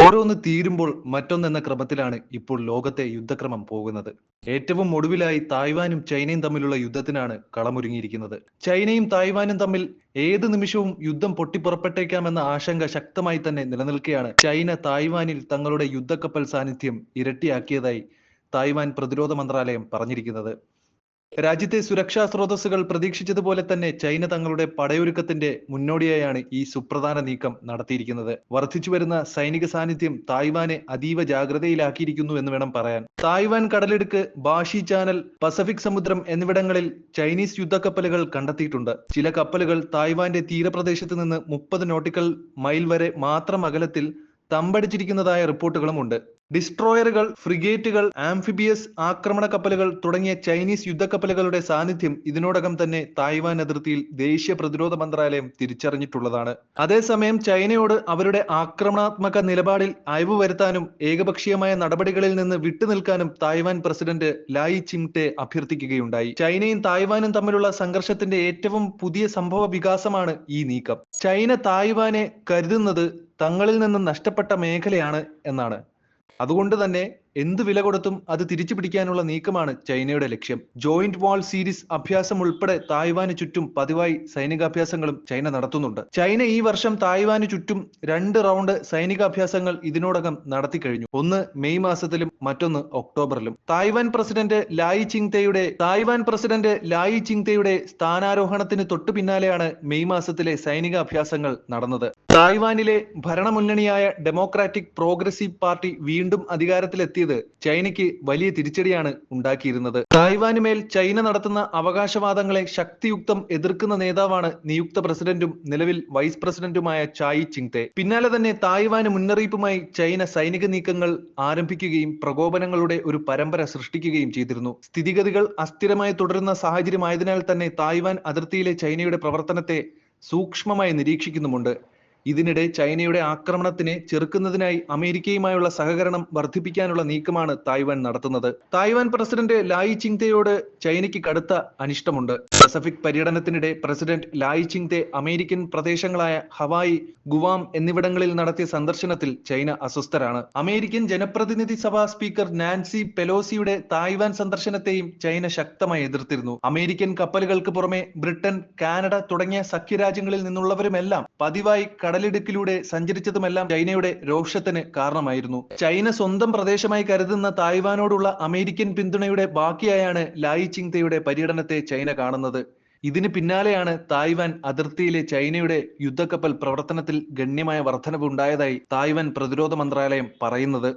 ഓരോന്ന് തീരുമ്പോൾ മറ്റൊന്നെന്ന ക്രമത്തിലാണ് ഇപ്പോൾ ലോകത്തെ യുദ്ധക്രമം പോകുന്നത്. ഏറ്റവും ഒടുവിലായി തായ്വാനും ചൈനയും തമ്മിലുള്ള യുദ്ധത്തിനാണ് കളമൊരുങ്ങിയിരിക്കുന്നത്. ചൈനയും തായ്വാനും തമ്മിൽ ഏത് നിമിഷവും യുദ്ധം പൊട്ടിപ്പുറപ്പെട്ടേക്കാമെന്ന ആശങ്ക ശക്തമായി തന്നെ നിലനിൽക്കെയാണ് ചൈന തായ്വാനിൽ തങ്ങളുടെ യുദ്ധക്കപ്പൽ സാന്നിധ്യം ഇരട്ടിയാക്കിയതായി തായ്വാൻ പ്രതിരോധ മന്ത്രാലയം പറഞ്ഞിരിക്കുന്നത്. രാജ്യത്തെ സുരക്ഷാ സ്രോതസ്സുകൾ പ്രതീക്ഷിച്ചതുപോലെ തന്നെ ചൈന തങ്ങളുടെ പടയൊരുക്കത്തിന്റെ മുന്നോടിയായാണ് ഈ സുപ്രധാന നീക്കം നടത്തിയിരിക്കുന്നത്. വർദ്ധിച്ചുവരുന്ന സൈനിക സാന്നിധ്യം തായ്വാനെ അതീവ ജാഗ്രതയിലാക്കിയിരിക്കുന്നു എന്ന് വേണം പറയാൻ. തായ്വാൻ കടലിടുക്ക്, ബാഷി ചാനൽ, പസഫിക് സമുദ്രം എന്നിവിടങ്ങളിൽ ചൈനീസ് യുദ്ധക്കപ്പലുകൾ കണ്ടെത്തിയിട്ടുണ്ട്. ചില കപ്പലുകൾ തായ്വാന്റെ തീരപ്രദേശത്ത് നിന്ന് 30 നോട്ടിക്കൽ മൈൽ വരെ മാത്രം അകലത്തിൽ തമ്പടിച്ചിരിക്കുന്നതായ റിപ്പോർട്ടുകളുമുണ്ട്. ഡിസ്ട്രോയറുകൾ, ഫ്രിഗേറ്റുകൾ, ആംഫിബിയസ് ആക്രമണ കപ്പലുകൾ തുടങ്ങിയ ചൈനീസ് യുദ്ധക്കപ്പലുകളുടെ സാന്നിധ്യം ഇതിനോടകം തന്നെ തായ്വാൻ അതിർത്തിയിൽ ദേശീയ പ്രതിരോധ മന്ത്രാലയം തിരിച്ചറിഞ്ഞിട്ടുള്ളതാണ്. അതേസമയം ചൈനയോട് അവരുടെ ആക്രമണാത്മക നിലപാടിൽ അയവ് വരുത്താനും ഏകപക്ഷീയമായ നടപടികളിൽ നിന്ന് വിട്ടുനിൽക്കാനും തായ്വാൻ പ്രസിഡന്റ് ലായി ചിങ്തെ അഭ്യർത്ഥിക്കുകയുണ്ടായി. ചൈനയും തായ്വാനും തമ്മിലുള്ള സംഘർഷത്തിന്റെ ഏറ്റവും പുതിയ സംഭവ വികാസമാണ് ഈ നീക്കം. ചൈന തായ്വാനെ കരുതുന്നത് തങ്ങളിൽ നിന്ന് നഷ്ടപ്പെട്ട മേഖലയാണ് എന്നാണ്. അതുകൊണ്ട് തന്നെ എന്ത് വില കൊടുത്തും അത് തിരിച്ചു പിടിക്കാനുള്ള നീക്കമാണ് ചൈനയുടെ ലക്ഷ്യം. ജോയിന്റ് വാൾ സീരീസ് അഭ്യാസം ഉൾപ്പെടെ തായ്വാന് ചുറ്റും പതിവായി സൈനികാഭ്യാസങ്ങളും ചൈന നടത്തുന്നുണ്ട്. ചൈന ഈ വർഷം തായ്വാന് ചുറ്റും 2 റൗണ്ട് സൈനികാഭ്യാസങ്ങൾ ഇതിനോടകം നടത്തി കഴിഞ്ഞു. ഒന്ന് മെയ് മാസത്തിലും മറ്റൊന്ന് ഒക്ടോബറിലും. തായ്വാൻ പ്രസിഡന്റ് ലായി ചിങ്തെയുടെ സ്ഥാനാരോഹണത്തിന് തൊട്ടു പിന്നാലെയാണ് മെയ് മാസത്തിലെ സൈനികാഭ്യാസങ്ങൾ നടന്നത്. തായ്വാനിലെ ഭരണമുന്നണിയായ ഡെമോക്രാറ്റിക് പ്രോഗ്രസീവ് പാർട്ടി വീണ്ടും അധികാരത്തിലെത്തിയത് ചൈനയ്ക്ക് വലിയ തിരിച്ചടിയാണ് ഉണ്ടാക്കിയിരുന്നത്. തായ്വാനുമേൽ ചൈന നടത്തുന്ന അവകാശവാദങ്ങളെ ശക്തിയുക്തം എതിർക്കുന്ന നേതാവാണ് നിയുക്ത പ്രസിഡന്റും നിലവിൽ വൈസ് പ്രസിഡന്റുമായ ചായി ചിങ്തെ. പിന്നാലെ തന്നെ തായ്വാന് മുന്നറിയിപ്പുമായി ചൈന സൈനിക നീക്കങ്ങൾ ആരംഭിക്കുകയും പ്രകോപനങ്ങളുടെ ഒരു പരമ്പര സൃഷ്ടിക്കുകയും ചെയ്തിരുന്നു. സ്ഥിതിഗതികൾ അസ്ഥിരമായി തുടരുന്ന സാഹചര്യമായതിനാൽ തന്നെ തായ്വാൻ അതിർത്തിയിലെ ചൈനയുടെ പ്രവർത്തനത്തെ സൂക്ഷ്മമായി നിരീക്ഷിക്കുന്നുമുണ്ട്. ഇതിനിടെ ചൈനയുടെ ആക്രമണത്തിനെ ചെറുക്കുന്നതിനായി അമേരിക്കയുമായുള്ള സഹകരണം വർദ്ധിപ്പിക്കാനുള്ള നീക്കമാണ് തായ്വാൻ നടത്തുന്നത്. തായ്വാൻ പ്രസിഡന്റ് ലായി ചിങ്തെയോട് ചൈനയ്ക്ക് കടുത്ത അനിഷ്ടമുണ്ട്. പസഫിക് പര്യടനത്തിനിടെ പ്രസിഡന്റ് ലായി ചിങ്തെ അമേരിക്കൻ പ്രദേശങ്ങളായ ഹവായി, ഗുവാം എന്നിവിടങ്ങളിൽ നടത്തിയ സന്ദർശനത്തിൽ ചൈന അസ്വസ്ഥരാണ്. അമേരിക്കൻ ജനപ്രതിനിധി സഭാ സ്പീക്കർ നാൻസി പെലോസിയുടെ തായ്വാൻ സന്ദർശനത്തെയും ചൈന ശക്തമായി എതിർത്തിരുന്നു. അമേരിക്കൻ കപ്പലുകൾക്ക് പുറമെ ബ്രിട്ടൻ, കാനഡ തുടങ്ങിയ സഖ്യരാജ്യങ്ങളിൽ നിന്നുള്ളവരുമെല്ലാം പതിവായി കടലിടുക്കിലൂടെ സഞ്ചരിച്ചതുമെല്ലാം ചൈനയുടെ രോഷത്തിന് കാരണമായിരുന്നു. ചൈന സ്വന്തം പ്രദേശമായി കരുതുന്ന തായ്വാനോടുള്ള അമേരിക്കൻ പിന്തുണയുടെ ബാക്കിയായാണ് ലായി ചിങ്തെയുടെ പര്യടനത്തെ ചൈന കാണുന്നത്. ഇതിന് പിന്നാലെയാണ് തായ്വാൻ അതിർത്തിയിലെ ചൈനയുടെ യുദ്ധക്കപ്പൽ പ്രവർത്തനത്തിൽ ഗണ്യമായ വർധനവ് ഉണ്ടായതായി തായ്വാൻ പ്രതിരോധ മന്ത്രാലയം പറയുന്നത്.